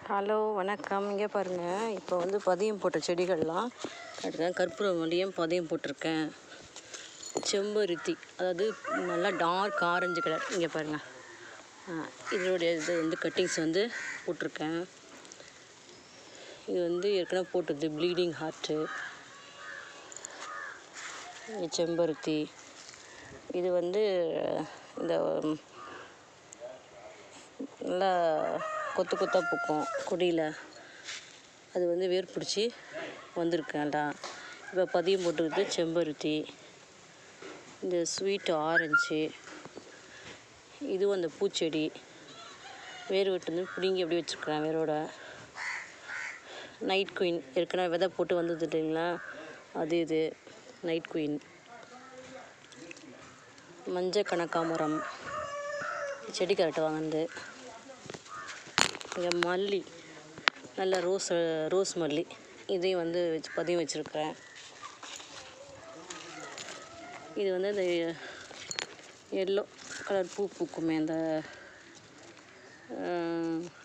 Hello வணக்கம். இங்கே பாருங்கள், இப்போ வந்து பதியம் போட்ட செடிகள்லாம் காட்டுறேன். கற்பூரவல்லியும் பதியம் போட்டிருக்கேன். செம்பருத்தி, அதாவது நல்லா டார்க் ஆரஞ்சு கலர். இங்கே பாருங்கள், இதனுடைய இது வந்து கட்டிங்ஸ் வந்து போட்டிருக்கேன். இது வந்து ஏற்கனவே போட்டது ப்ளீடிங் ஹார்ட்டு. செம்பருத்தி இது வந்து இந்த நல்லா கொத்து கொத்தாக பூக்கும் கொடியில். அது வந்து வேர் பிடிச்சி வந்திருக்கேன்டா. இப்போ பதியம் போட்டுக்கிட்டு செம்பருத்தி, இந்த ஸ்வீட் ஆரஞ்சு, இதுவும் அந்த பூச்செடி வேர் விட்டு வந்து பிடுங்கி எப்படி வச்சுருக்குறேன் வேரோட. நைட் குயின் ஏற்கனவே விதை போட்டு வந்தது இல்லைங்களா, அது இது நைட் குயின். மஞ்சள் கனகாமரம் செடி கரெக்டாக வாங்கினது. இங்கே மல்லி, நல்ல ரோஸ் மல்லி, இதையும் வந்து பதியம் வச்சுருக்கிறேன். இது வந்து இந்த எல்லோ கலர் பூ பூக்குமே, அந்த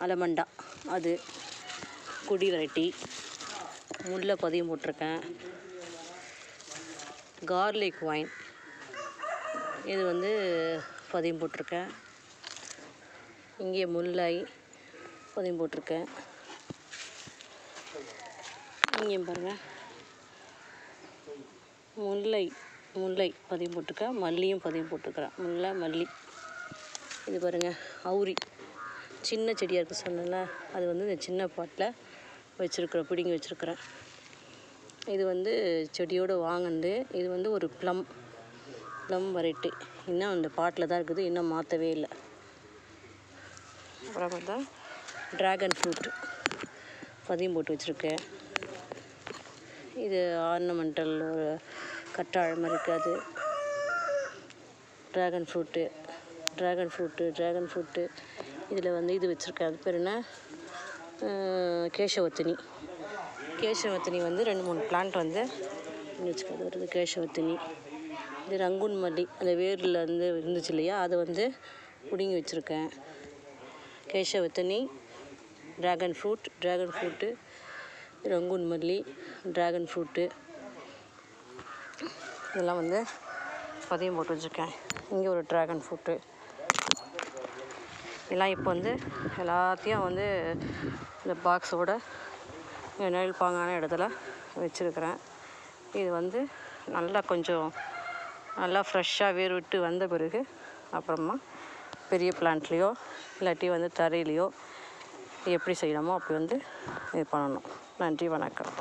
அலமண்டா, அது கொடி வெரைட்டி. முல்லை பதியம் போட்டிருக்கேன். கார்லிக் வைன், இது வந்து பதியம் போட்டிருக்கேன். இங்கே முல்லை பதியம் போட்டிருக்கேன். இங்கேயும் பாருங்கள், முல்லை பதியம் போட்டிருக்கேன். மல்லியும் பதியம் போட்டிருக்கிறேன். முல்லை மல்லி. இது பாருங்கள், அவுரி சின்ன செடியாக இருக்குது சொன்னேன்ல, அது வந்து இந்த சின்ன பாட்டில் வச்சுருக்கிறேன், பிடுங்கி வச்சுருக்கிறேன். இது வந்து செடியோடு வாங்கினது. இது வந்து ஒரு ப்ளம் வெரைட்டி. இன்னும் அந்த பாட்டில் தான் இருக்குது, இன்னும் மாற்றவே இல்லை. அப்புறம் பார்த்தா ட்ராகன் ஃப்ரூட்டு பதியம் போட்டு வச்சுருக்கேன். இது ஆர்னமெண்டல் ஒரு கற்றாழை மாதிரி இருக்காது. ட்ராகன் ஃப்ரூட்டு இதில் வந்து இது வச்சுருக்கேன். அது பேர் என்ன, கேசவத்தினி வந்து 2-3 பிளான்ட் வந்து வச்சுக்கிறது வருது. கேசவத்தினி, இது ரங்கூன் மல்லி, அந்த வேரில் வந்து இருந்துச்சு இல்லையா, அதை வந்து பிடுங்கி வச்சுருக்கேன். கேசவத்தினி, ட்ராகன் ஃப்ரூட்டு, ரங்கூன் மல்லி, ட்ராகன் ஃப்ரூட்டு, இதெல்லாம் வந்து பதியம் போட்டு வச்சுருக்கேன். இங்கே ஒரு ட்ராகன் ஃப்ரூட்டு. இதெல்லாம் இப்போ வந்து எல்லாத்தையும் வந்து இந்த பாக்ஸோட நிழல் பாங்கான இடத்துல வச்சுருக்கிறேன். இது வந்து நல்லா ஃப்ரெஷ்ஷாக வேர் விட்டு வந்த பிறகு அப்புறமா பெரிய பிளான்ட்லேயோ இல்லாட்டி வந்து தரையிலையோ எப்படி செய்யணுமோ அப்படி வந்து இது பண்ணணும். நன்றி, வணக்கம்.